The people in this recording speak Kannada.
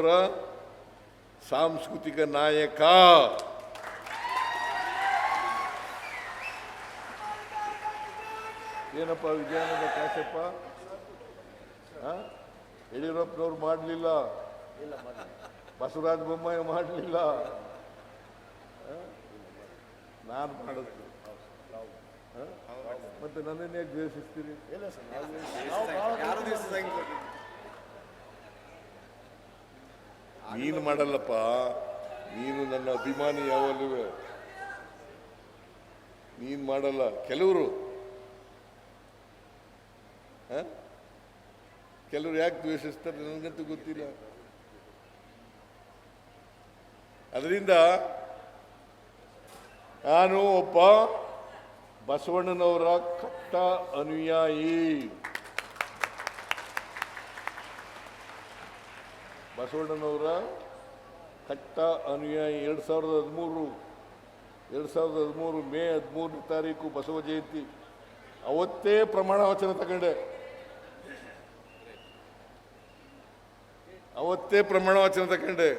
ಅವರ ಸಾಂಸ್ಕೃತಿಕ ನಾಯಕ. ಏನಪ್ಪ ವಿಜಯಾನಂದ ಕಾಶಪ್ಪ, ಯಡಿಯೂರಪ್ಪನವ್ರು ಮಾಡಲಿಲ್ಲ, ಬಸವರಾಜ ಬೊಮ್ಮಾಯಿ ಮಾಡಲಿಲ್ಲ, ನಾನು ಮಾಡಿದ್ದು. ಮತ್ತೆ ನನ್ನನ್ನೇ ದ್ವೇಷಿಸ್ತೀರಿ? ನೀನು ಮಾಡಲ್ಲಪ್ಪ, ನೀನು ನನ್ನ ಅಭಿಮಾನಿ. ಯಾವಲ್ಲೂ ನೀನು ಮಾಡಲ್ಲ. ಕೆಲವರು ಯಾಕೆ ದ್ವೇಷಿಸ್ತಾರೆ ನನಗಂತೂ ಗೊತ್ತಿಲ್ಲ. ಅದರಿಂದ ನಾನು ಒಬ್ಬ ಬಸವಣ್ಣನವರ ಕಟ್ಟ ಅನುಯಾಯಿ. ಬಸವಣ್ಣನವರ ಕಟ್ಟ ಅನುಯಾಯಿ. 2013 ಮೇ 13ನೇ ತಾರೀಕು ಬಸವ ಜಯಂತಿ. ಅವತ್ತೇ ಪ್ರಮಾಣ ವಚನ ತಗೊಂಡೆ. ಅವತ್ತೇ ಪ್ರಮಾಣ ವಚನ ತಗೊಂಡೆ.